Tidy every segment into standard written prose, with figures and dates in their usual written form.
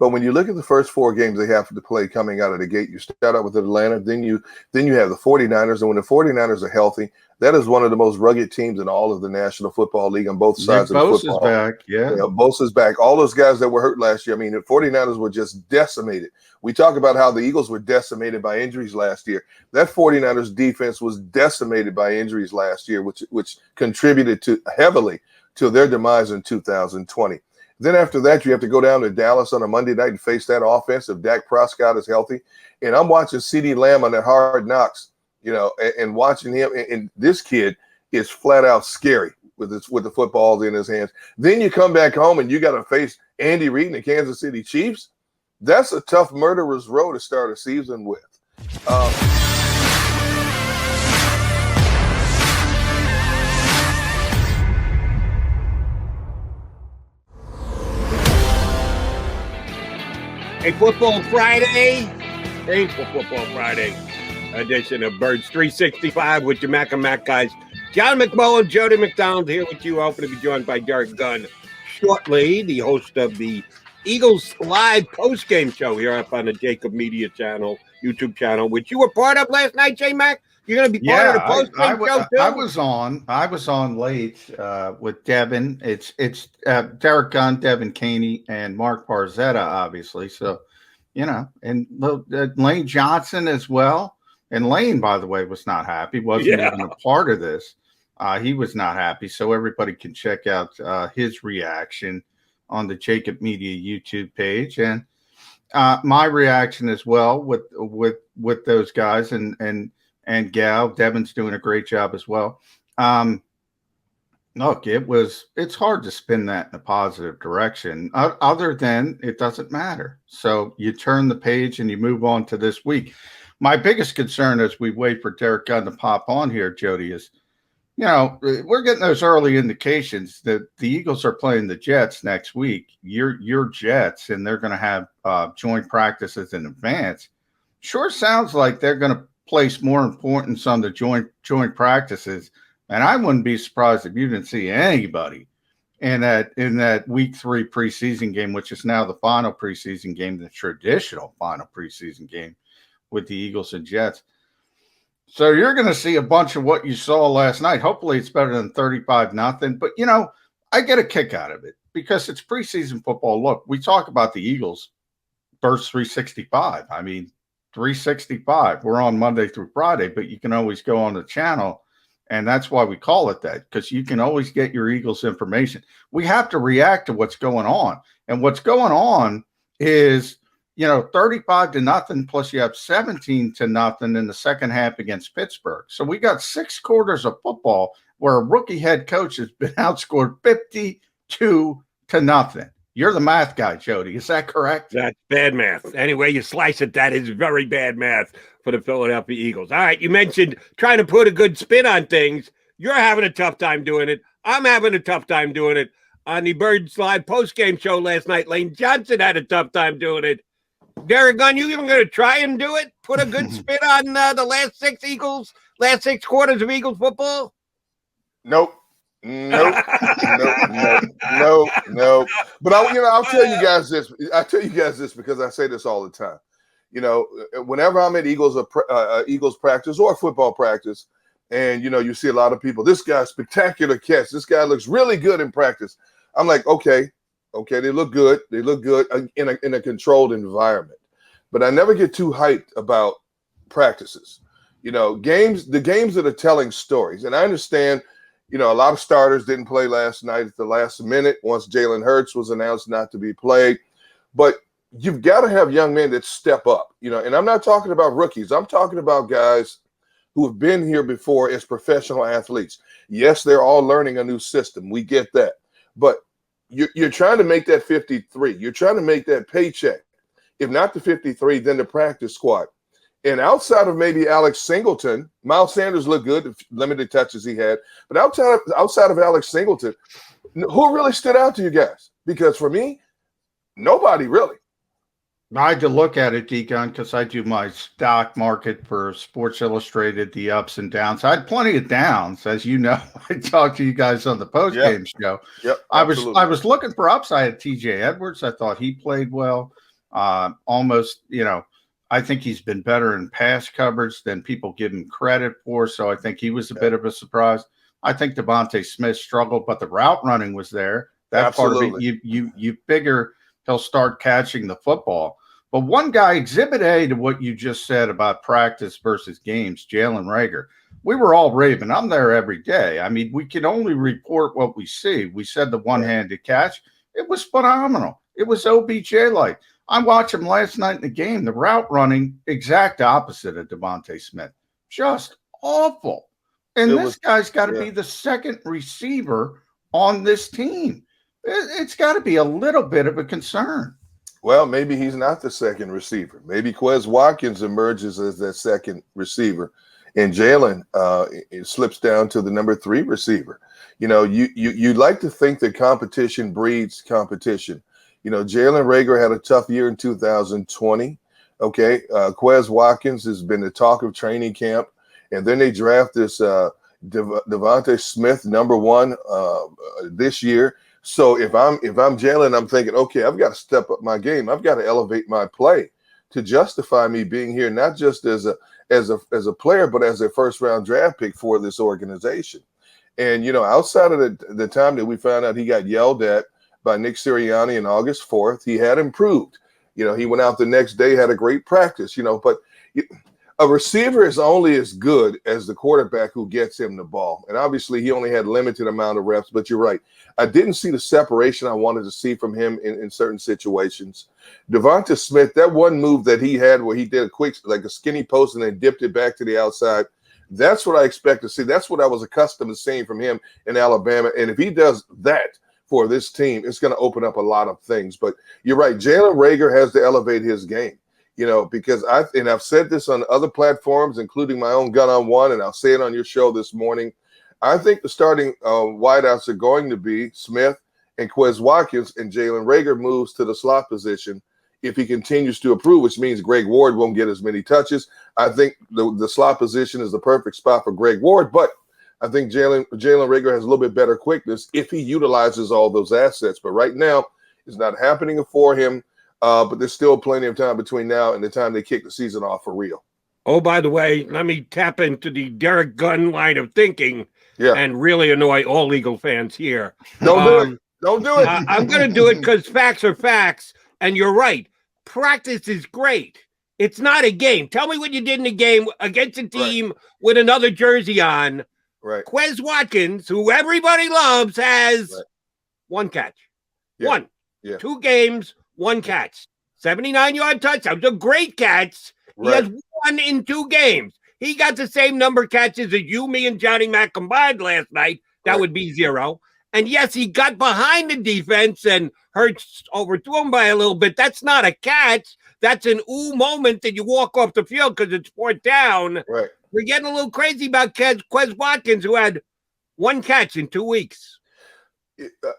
But when you look at the first 4 games they have to play coming out of the gate, you start out with Atlanta, then you have the 49ers. And when the 49ers are healthy, that is one of the most rugged teams in all of the National Football League on both sides of the football. Back, yeah. Bosa's back. All those guys that were hurt last year. I mean, the 49ers were just decimated. We talk about how the Eagles were decimated by injuries last year. That 49ers defense was decimated by injuries last year, which contributed heavily to their demise in 2020. Then after that, you have to go down to Dallas on a Monday night and face that offense if Dak Prescott is healthy. And I'm watching CeeDee Lamb on that Hard Knocks, and watching him. And this kid is flat out scary with the footballs in his hands. Then you come back home and you got to face Andy Reid and the Kansas City Chiefs. That's a tough murderer's row to start a season with. A Football Friday, thankful Football Friday edition of Birds 365 with your Mac and Mac guys. John McMullen, Jody McDonald here with you. Hoping to be joined by Derrick Gunn shortly, the host of the Eagles live post-game show here up on the JAKIB Media channel, YouTube channel, which you were part of last night, J-Mac. You're going to be part of the post-game show too? I was on late with Devin. It's Derrick Gunn, Devin Caney, and Mark Barzetta, obviously. So, and Lane Johnson as well. And Lane, by the way, was not happy. Wasn't even a part of this. He was not happy. So everybody can check out his reaction on the JAKIB Media YouTube page, and my reaction as well with those guys and Gal. Devin's doing a great job as well. Look, it's hard to spin that in a positive direction, other than it doesn't matter. So you turn the page and you move on to this week. My biggest concern as we wait for Derrick Gunn to pop on here, Jody, is, we're getting those early indications that the Eagles are playing the Jets next week. Your Jets, and they're going to have joint practices in advance. Sure sounds like they're going to place more importance on the joint practices, and I wouldn't be surprised if you didn't see anybody in that week 3 preseason game, which is now the final preseason game, the traditional final preseason game with the Eagles and Jets. So you're going to see a bunch of what you saw last night. Hopefully it's better than 35-0. But, I get a kick out of it because it's preseason football. Look, we talk about the Eagles, Birds 365. I mean, 365. We're on Monday through Friday, but you can always go on the channel, and that's why we call it that, because you can always get your Eagles information. We have to react to what's going on, and what's going on is 35-0, plus you have 17-0 in the second half against Pittsburgh. So we got 6 quarters of football where a rookie head coach has been outscored 52-0. You're the math guy, Jody. Is that correct? That's bad math. Anyway, you slice it, that is very bad math for the Philadelphia Eagles. All right, you mentioned trying to put a good spin on things. You're having a tough time doing it. I'm having a tough time doing it. On the Birds Live postgame show last night, Lane Johnson had a tough time doing it. Derrick Gunn, you even going to try and do it? Put a good spin on the last 6 quarters of Eagles football? Nope. Nope. But I'll tell you guys this. I tell you guys this because I say this all the time. Whenever I'm at Eagles practice or football practice, and you see a lot of people, this guy's spectacular catch. This guy looks really good in practice. I'm like, okay, they look good. They look good in a controlled environment. But I never get too hyped about practices. The games that are telling stories. And I understand, a lot of starters didn't play last night at the last minute once Jalen Hurts was announced not to be played. But you've got to have young men that step up, and I'm not talking about rookies. I'm talking about guys who have been here before as professional athletes. Yes, they're all learning a new system. We get that. But you're trying to make that 53. You're trying to make that paycheck. If not the 53, then the practice squad. And outside of maybe Alex Singleton, Miles Sanders looked good, the limited touches he had. But outside of Alex Singleton, who really stood out to you guys? Because for me, nobody really. I had to look at it, D-Gun, because I do my stock market for Sports Illustrated, the ups and downs. I had plenty of downs, as you know. I talked to you guys on the postgame show. Yep, I was looking for upside at TJ Edwards. I thought he played well. Almost, I think he's been better in pass coverage than people give him credit for. So I think he was a bit of a surprise. I think Devonta Smith struggled, but the route running was there. That Absolutely. part of it, you figure he'll start catching the football. But one guy, exhibit A to what you just said about practice versus games, Jalen Reagor. We were all raving. I'm there every day. I mean, we can only report what we see. We said the one-handed catch. It was phenomenal. It was OBJ-like. I watched him last night in the game. The route running, exact opposite of Devonta Smith. Just awful. And this guy's got to be the second receiver on this team. It's got to be a little bit of a concern. Well, maybe he's not the second receiver. Maybe Quez Watkins emerges as that second receiver, and Jalen slips down to the number 3 receiver. You'd like to think that competition breeds competition. Jalen Reagor had a tough year in 2020. Okay, Quez Watkins has been the talk of training camp, and then they draft this Devonta Smith, number 1 this year. So if I'm Jalen, I'm thinking, okay, I've got to step up my game. I've got to elevate my play to justify me being here, not just as a player, but as a first-round draft pick for this organization. And outside of the time that we found out he got yelled at by Nick Sirianni on August 4th, he had improved. He went out the next day, had a great practice. But a receiver is only as good as the quarterback who gets him the ball. And obviously he only had limited amount of reps, but you're right. I didn't see the separation I wanted to see from him in certain situations. Devonta Smith, that one move that he had where he did a quick, like a skinny post and then dipped it back to the outside, that's what I expect to see. That's what I was accustomed to seeing from him in Alabama. And if he does that for this team, it's going to open up a lot of things. But you're right. Jalen Reagor has to elevate his game. Because I've said this on other platforms, including my own Gun on One, and I'll say it on your show this morning. I think the starting wideouts are going to be Smith and Quez Watkins, and Jalen Reagor moves to the slot position if he continues to improve, which means Greg Ward won't get as many touches. I think the slot position is the perfect spot for Greg Ward, but I think Jalen Reagor has a little bit better quickness if he utilizes all those assets. But right now, it's not happening for him. But there's still plenty of time between now and the time they kick the season off for real. Oh, by the way, let me tap into the Derrick Gunn line of thinking and really annoy all Eagle fans here. Don't do it. Don't do it. I'm going to do it because facts are facts. And you're right. Practice is great. It's not a game. Tell me what you did in a game against a team with another jersey on. Right. Quez Watkins, who everybody loves, has 1 catch. Yeah. 1. Yeah. 2 games. 1 catch, 79-yard touchdown. A great catch. He has 1 in 2 games. He got the same number of catches as you, me, and Johnny Mac combined last night. That would be 0. And yes, he got behind the defense and Hurts overthrew him by a little bit. That's not a catch. That's an moment that you walk off the field because it's 4th down. Right. We're getting a little crazy about Quez Watkins, who had 1 catch in 2 weeks.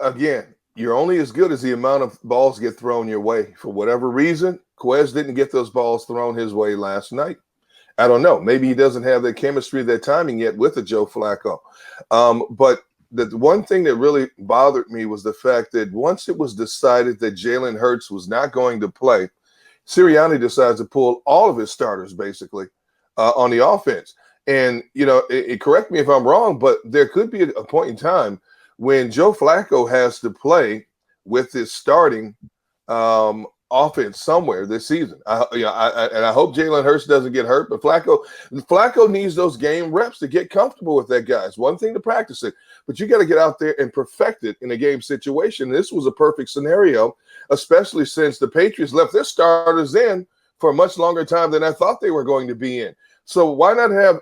Again, you're only as good as the amount of balls get thrown your way. For whatever reason, Quez didn't get those balls thrown his way last night. I don't know. Maybe he doesn't have that chemistry, that timing yet with a Joe Flacco. But the one thing that really bothered me was the fact that once it was decided that Jalen Hurts was not going to play, Sirianni decides to pull all of his starters basically on the offense. And, correct me if I'm wrong, but there could be a point in time when Joe Flacco has to play with his starting offense somewhere this season. I hope Jalen Hurts doesn't get hurt, but Flacco needs those game reps to get comfortable with that guy. It's one thing to practice it, but you got to get out there and perfect it in a game situation. This was a perfect scenario, especially since the Patriots left their starters in for a much longer time than I thought they were going to be in. So why not have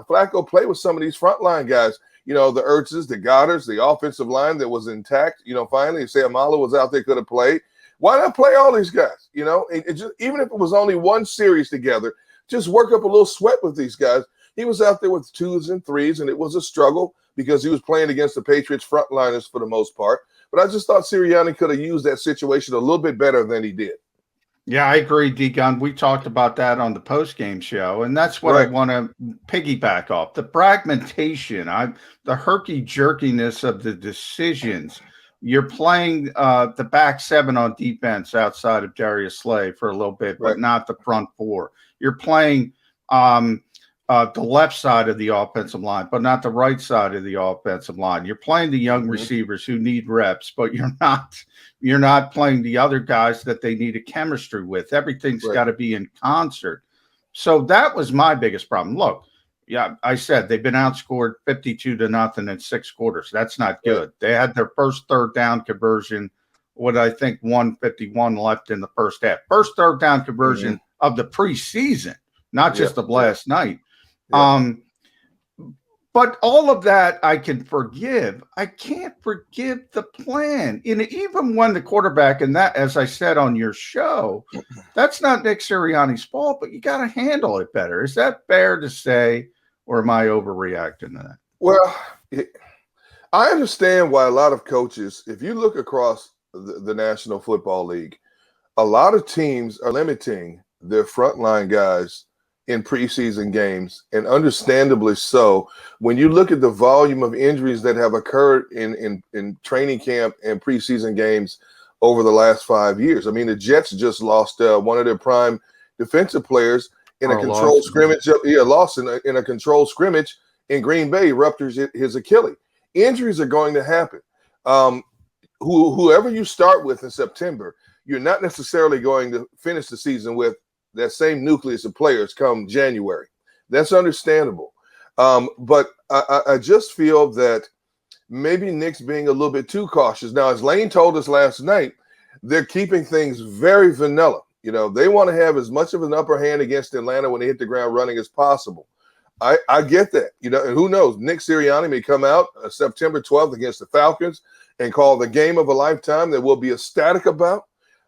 Flacco play with some of these frontline guys? The Ertzes, the Goddards, the offensive line that was intact. Finally, Sam Amala was out there, could have played. Why not play all these guys? It just, even if it was only 1 series together, just work up a little sweat with these guys. He was out there with 2s and 3s, and it was a struggle because he was playing against the Patriots frontliners for the most part. But I just thought Sirianni could have used that situation a little bit better than he did. Yeah, I agree, D-Gun. We talked about that on the post-game show, and that's what I want to piggyback off. The fragmentation, the herky-jerkiness of the decisions You're playing the back seven on defense outside of Darius Slay for a little bit, but not the front four. You're playing the left side of the offensive line, but not the right side of the offensive line. You're playing the young receivers who need reps, but you're not playing the other guys that they need a chemistry with. Everything's got to be in concert. So that was my biggest problem. Look, yeah, I said they've been outscored 52-0 in 6 quarters. That's not good. They had their first third down conversion, what I think 151 left in the first half. First third down conversion of the preseason, not just of last night. But all of that I can forgive. I can't forgive the plan. And even when the quarterback, and that, as I said on your show, that's not Nick Sirianni's fault, but you got to handle it better. Is that fair to say, or am I overreacting to that? Well, I understand why a lot of coaches, if you look across the National Football League, a lot of teams are limiting their frontline guys in preseason games, and understandably so. When you look at the volume of injuries that have occurred in training camp and preseason games over the last 5 years. I mean, the Jets just lost one of their prime defensive players in a controlled scrimmage. Lost in a controlled scrimmage in Green Bay, ruptures his Achilles. Injuries are going to happen. Whoever you start with in September, you're not necessarily going to finish the season with that same nucleus of players come January. That's understandable. But I just feel that maybe Nick's being a little bit too cautious. Now, as Lane told us last night, they're keeping things very vanilla. You know, they want to have as much of an upper hand against Atlanta when they hit the ground running as possible. I get that. You know, and who knows? Nick Sirianni may come out September 12th against the Falcons and call the game of a lifetime that we'll be ecstatic about.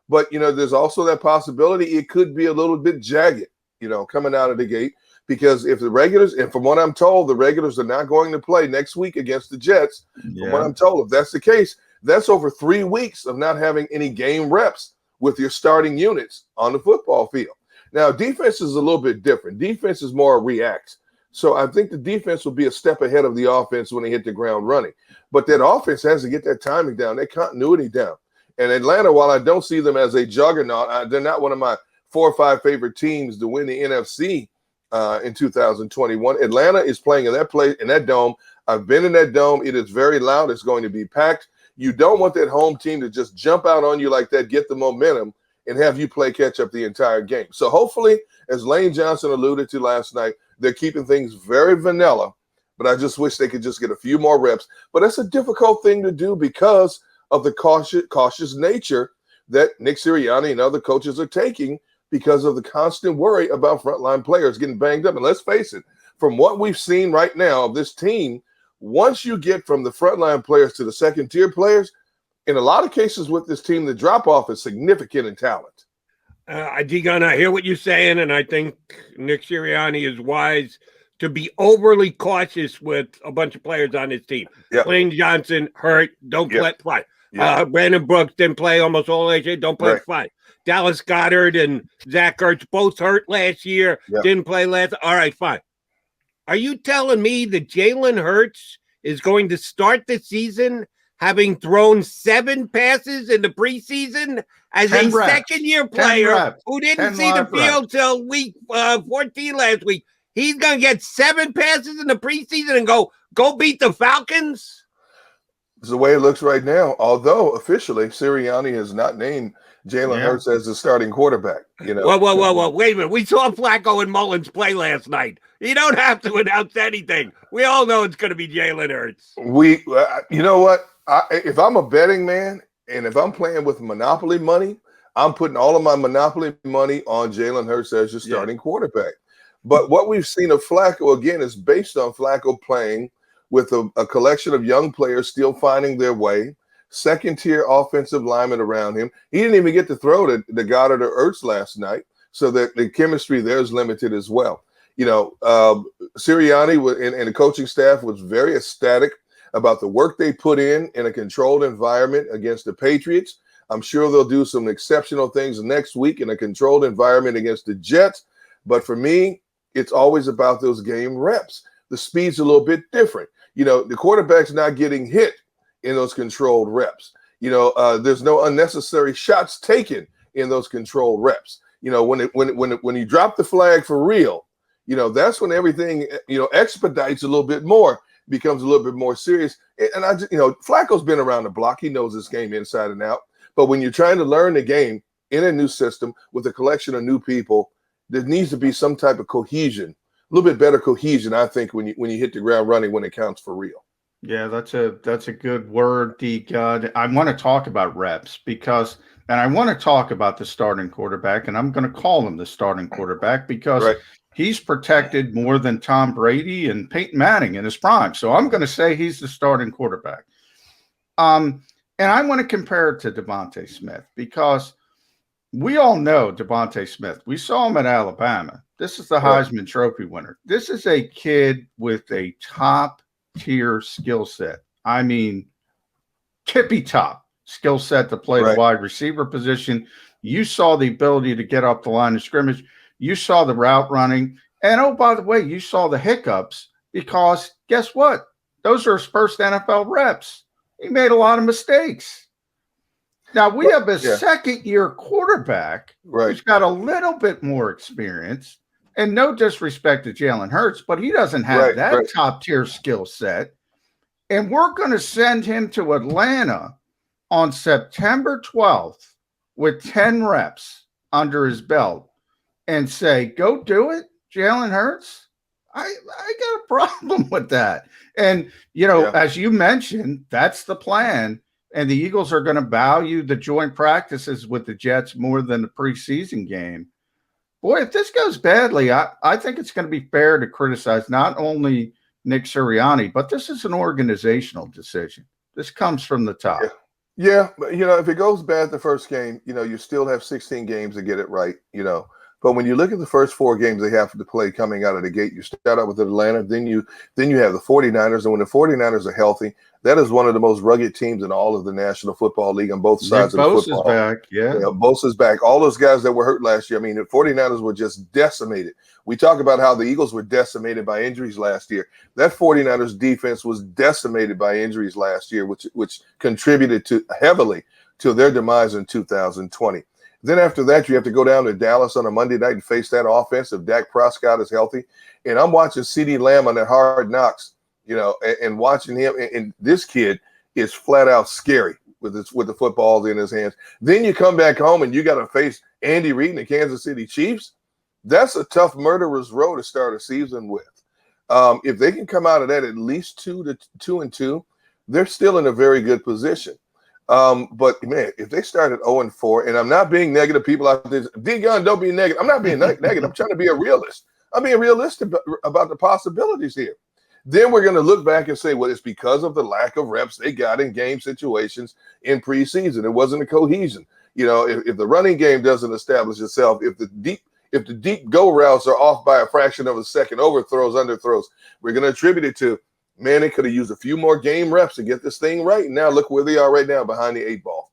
But, you know, there's also that possibility it could be a little bit jagged, you know, coming out of the gate. Because if the regulars, and from what I'm told, the regulars are not going to play next week against the Jets. From what I'm told, if that's the case, that's over 3 weeks of not having any game reps with your starting units on the football field. Now, defense is a little bit different. Defense is more react. So I think the defense will be a step ahead of the offense when they hit the ground running. But that offense has to get that timing down, that continuity down. And Atlanta, while I don't see them as a juggernaut, they're not one of my 4 or 5 favorite teams to win the NFC in 2021. Atlanta is playing in that dome. I've been in that dome. It is very loud. It's going to be packed. You don't want that home team to just jump out on you like that, get the momentum, and have you play catch up the entire game. So hopefully, as Lane Johnson alluded to last night, they're keeping things very vanilla. But I just wish they could just get a few more reps. But that's a difficult thing to do because of the cautious nature that Nick Sirianni and other coaches are taking because of the constant worry about frontline players getting banged up. And let's face it, from what we've seen right now of this team, once you get from the frontline players to the second-tier players, in a lot of cases with this team, the drop-off is significant in talent. D-Gun, I hear what you're saying, and I think Nick Sirianni is wise to be overly cautious with a bunch of players on his team. Lane Johnson, hurt, don't play. Brandon Brooks didn't play almost all last year, don't play, fine. Dallas Goedert and Zach Ertz both hurt last year, didn't play last. All right, fine. Are you telling me that Jalen Hurts is going to start the season having thrown 7 passes in the preseason as a second-year player who didn't see the field till week 14 last week? He's going to get 7 passes in the preseason and go beat the Falcons? It's the way it looks right now, although officially Sirianni has not named Jalen Hurts as the starting quarterback. You know, Well, wait a minute. We saw Flacco and Mullins play last night. You don't have to announce anything. We all know it's going to be Jalen Hurts. You know what? If I'm a betting man and if I'm playing with Monopoly money, I'm putting all of my Monopoly money on Jalen Hurts as your starting quarterback. But what we've seen of Flacco, again, is based on Flacco playing with a collection of young players still finding their way, second-tier offensive linemen around him. He didn't even get to throw to Goddard or Ertz last night, so that the chemistry there is limited as well. You know, Sirianni and the coaching staff was very ecstatic about the work they put in a controlled environment against the Patriots. I'm sure they'll do some exceptional things next week in a controlled environment against the Jets. But for me, it's always about those game reps. The speed's a little bit different. You know, the quarterback's not getting hit in those controlled reps. There's no unnecessary shots taken in those control reps. When you drop the flag for real, that's when everything, expedites a little bit more, becomes a little bit more serious. And Flacco's been around the block. He knows this game inside and out. But when you're trying to learn the game in a new system with a collection of new people, there needs to be some type of cohesion, a little bit better cohesion, I think, when you hit the ground running, when it counts for real. Yeah, that's a good word, D. Gunn. I want to talk about reps and I want to talk about the starting quarterback, and I'm going to call him the starting quarterback because he's protected more than Tom Brady and Peyton Manning in his prime. So I'm going to say he's the starting quarterback. And I want to compare it to Devonta Smith because we all know Devonta Smith. We saw him at Alabama. This is the Heisman Trophy winner. This is a kid with a top-tier skill set. I mean, tippy-top skill set to play the wide receiver position. You saw the ability to get up the line of scrimmage. You saw the route running. And, oh, by the way, you saw the hiccups because guess what? Those are his first NFL reps. He made a lot of mistakes. Now, we have a second-year quarterback who's got a little bit more experience. And no disrespect to Jalen Hurts, but he doesn't have that top-tier skill set. And we're going to send him to Atlanta on September 12th with 10 reps under his belt and say, go do it, Jalen Hurts. I got a problem with that. And, as you mentioned, that's the plan. And the Eagles are going to value the joint practices with the Jets more than the preseason game. Boy, if this goes badly, I think it's going to be fair to criticize not only Nick Sirianni, but this is an organizational decision. This comes from the top. Yeah, but, if it goes bad the first game, you still have 16 games to get it right, But when you look at the first 4 games they have to play coming out of the gate, you start out with Atlanta, then you have the 49ers. And when the 49ers are healthy, that is one of the most rugged teams in all of the National Football League on both sides of the football. Bosa's back, Bosa's back. All those guys that were hurt last year, the 49ers were just decimated. We talk about how the Eagles were decimated by injuries last year. That 49ers defense was decimated by injuries last year, which contributed heavily to their demise in 2020. Then after that, you have to go down to Dallas on a Monday night and face that offense if Dak Prescott is healthy. And I'm watching CeeDee Lamb on that Hard Knocks, and watching him. And this kid is flat out scary with the footballs in his hands. Then you come back home and you got to face Andy Reid and the Kansas City Chiefs. That's a tough murderer's row to start a season with. If they can come out of that at least 2-2, they're still in a very good position. But man, if they started 0-4, and I'm not being negative, people out there, D Gunn, don't be negative. I'm not being negative. I'm trying to be a realist. I'm being realistic about the possibilities here. Then we're going to look back and say, well, it's because of the lack of reps they got in game situations in preseason. It wasn't a cohesion. If the running game doesn't establish itself, if the deep go routes are off by a fraction of a second, overthrows, underthrows, we're going to attribute it to, man, they could have used a few more game reps to get this thing right. Now look where they are right now, behind the 8 ball.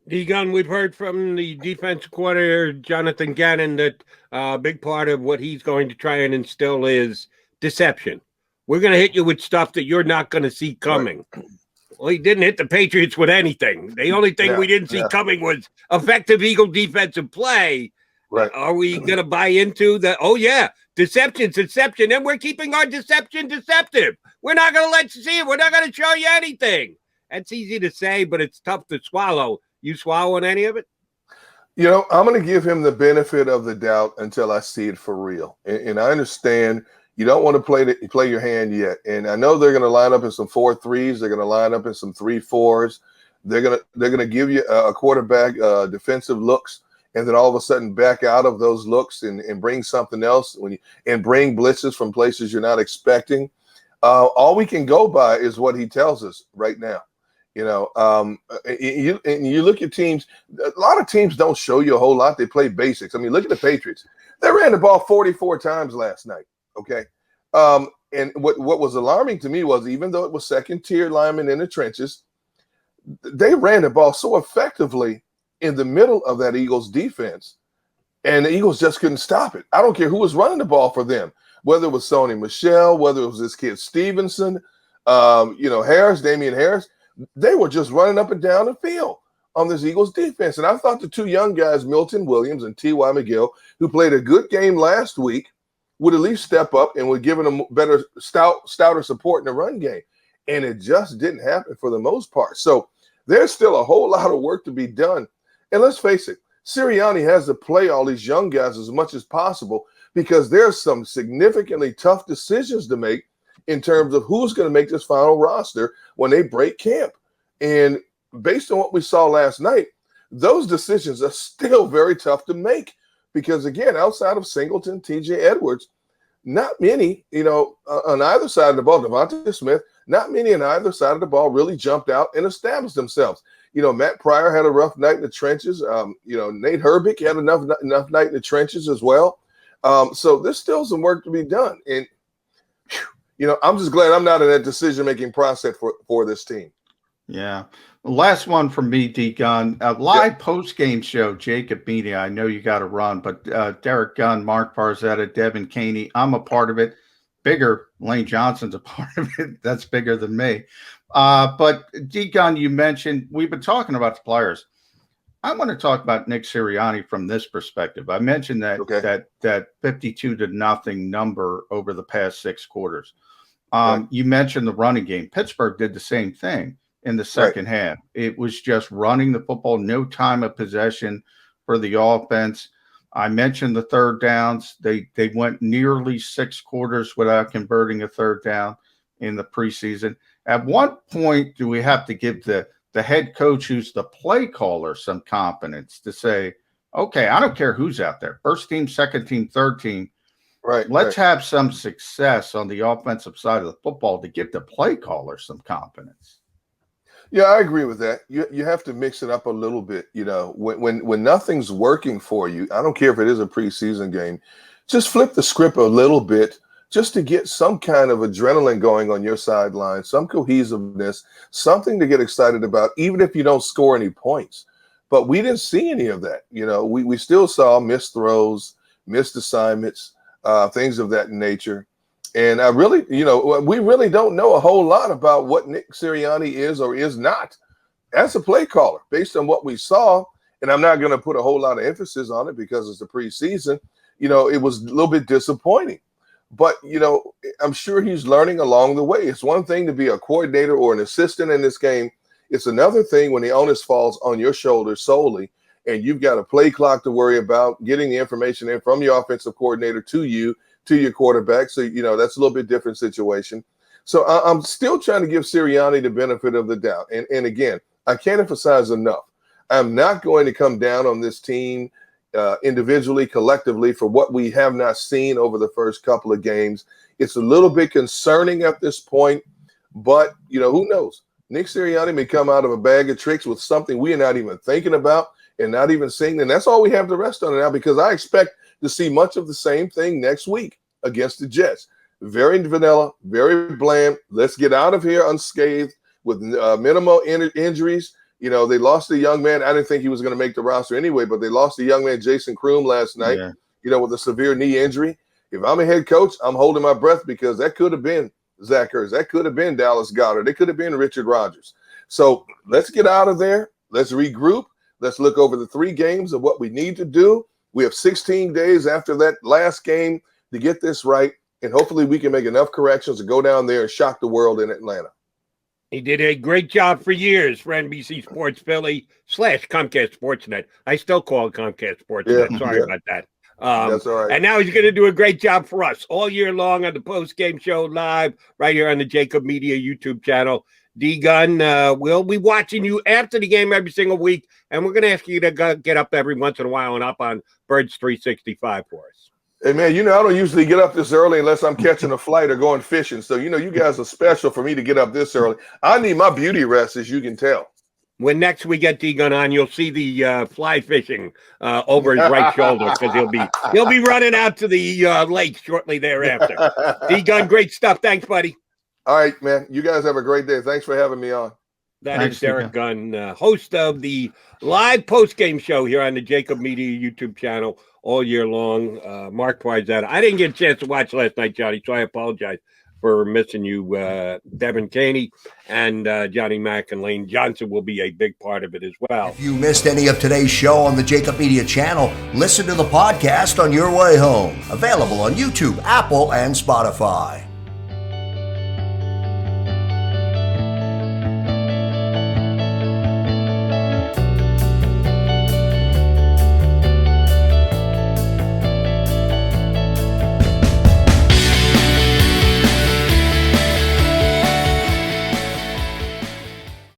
D-Gun, we've heard from the defensive coordinator, Jonathan Gannon, that a big part of what he's going to try and instill is deception. We're going to hit you with stuff that you're not going to see coming. Right. Well, he didn't hit the Patriots with anything. The only thing we didn't see coming was effective Eagle defensive play. Right. Are we going to buy into the, deception, and we're keeping our deception deceptive. We're not going to let you see it. We're not going to show you anything. That's easy to say, but it's tough to swallow. You swallowing any of it? I'm going to give him the benefit of the doubt until I see it for real. And I understand you don't want to play your hand yet. And I know they're going to line up in some 4-3s. They're going to line up in some 3-4s. They're going to give you a quarterback defensive looks, and then all of a sudden back out of those looks and bring something else and bring blitzes from places you're not expecting. All we can go by is what he tells us right now. You look at teams, a lot of teams don't show you a whole lot. They play basics. Look at the Patriots. They ran the ball 44 times last night. Okay. And what was alarming to me was, even though it was second-tier linemen in the trenches, they ran the ball so effectively in the middle of that Eagles defense, and the Eagles just couldn't stop it. I don't care who was running the ball for them, whether it was Sony Michel, whether it was this kid Stevenson, Harris, Damian Harris. they were just running up and down the field on this Eagles defense. And I thought the two young guys, Milton Williams and T.Y. McGill, who played a good game last week, would at least step up and would give them better, stouter support in the run game. And it just didn't happen for the most part. So there's still a whole lot of work to be done. And let's face it, Sirianni has to play all these young guys as much as possible because there's some significantly tough decisions to make in terms of who's going to make this final roster when they break camp. And based on what we saw last night, those decisions are still very tough to make because, again, outside of Singleton, T.J. Edwards, not many, on either side of the ball, Devonta Smith, not many on either side of the ball really jumped out and established themselves. Matt Pryor had a rough night in the trenches. Nate Herbig had enough night in the trenches as well. So there's still some work to be done. And, I'm just glad I'm not in that decision-making process for this team. Yeah. Last one from me, D. Gunn. A live post-game show, JAKIB Media. I know you got to run, but Derrick Gunn, Mark Farzetta, Devin Caney, I'm a part of it. Bigger, Lane Johnson's a part of it. That's bigger than me. But D. Gunn, you mentioned we've been talking about the players. I want to talk about Nick Sirianni from this perspective. I mentioned that 52-0 number over the past 6 quarters. You mentioned the running game. Pittsburgh did the same thing in the second half. It was just running the football, no time of possession for the offense. I mentioned the third downs. They went nearly 6 quarters without converting a third down in the preseason. At what point do we have to give the head coach, who's the play caller, some confidence to say, okay, I don't care who's out there, first team, second team, third team. Let's have some success on the offensive side of the football to give the play caller some confidence. Yeah, I agree with that. You have to mix it up a little bit. When nothing's working for you, I don't care if it is a preseason game, just flip the script a little bit just to get some kind of adrenaline going on your sideline, some cohesiveness, something to get excited about, even if you don't score any points. But we didn't see any of that. We still saw missed throws, missed assignments, things of that nature. And I really, we really don't know a whole lot about what Nick Sirianni is or is not as a play caller based on what we saw. And I'm not going to put a whole lot of emphasis on it because it's the preseason. It was a little bit disappointing. But, I'm sure he's learning along the way. It's one thing to be a coordinator or an assistant in this game. It's another thing when the onus falls on your shoulders solely, and you've got a play clock to worry about, getting the information in from your offensive coordinator to you, to your quarterback. So, that's a little bit different situation. So I'm still trying to give Sirianni the benefit of the doubt. And again, I can't emphasize enough. I'm not going to come down on this team individually, collectively, for what we have not seen over the first couple of games. It's a little bit concerning at this point, but, who knows? Nick Sirianni may come out of a bag of tricks with something we are not even thinking about and not even seeing. And that's all we have to rest on now, because I expect to see much of the same thing next week against the Jets. Very vanilla, very bland. Let's get out of here unscathed with minimal injuries. They lost a young man. I didn't think he was going to make the roster anyway, but they lost a young man, Jason Kroom, last night, with a severe knee injury. If I'm a head coach, I'm holding my breath because that could have been Zach Ertz. That could have been Dallas Goedert. It could have been Richard Rodgers. So let's get out of there. Let's regroup. Let's look over the 3 games of what we need to do. We have 16 days after that last game to get this right, and hopefully we can make enough corrections to go down there and shock the world in Atlanta. He did a great job for years for NBC Sports Philly / Comcast Sportsnet. I still call it Comcast Sportsnet. Sorry about that. That's all right. And now he's going to do a great job for us all year long on the post-game show live right here on the JAKIB Media YouTube channel. D. Gunn, we'll be watching you after the game every single week, and we're going to ask you to get up every once in a while and up on Birds 365 for us. Hey, man, I don't usually get up this early unless I'm catching a flight or going fishing. So, you guys are special for me to get up this early. I need my beauty rest, as you can tell. When next we get D. Gunn on, you'll see the fly fishing over his right shoulder, because he'll be running out to the lake shortly thereafter. D. Gunn, great stuff. Thanks, buddy. All right, man. You guys have a great day. Thanks for having me on. That is Derrick Gunn, host of the live post-game show here on the JAKIB Media YouTube channel all year long. Mark Farzetta. I didn't get a chance to watch last night, Johnny, so I apologize. for missing you, Devin Caney, and Johnny Mack and Lane Johnson will be a big part of it as well. If you missed any of today's show on the JAKIB Media channel, listen to the podcast on your way home. Available on YouTube, Apple, and Spotify.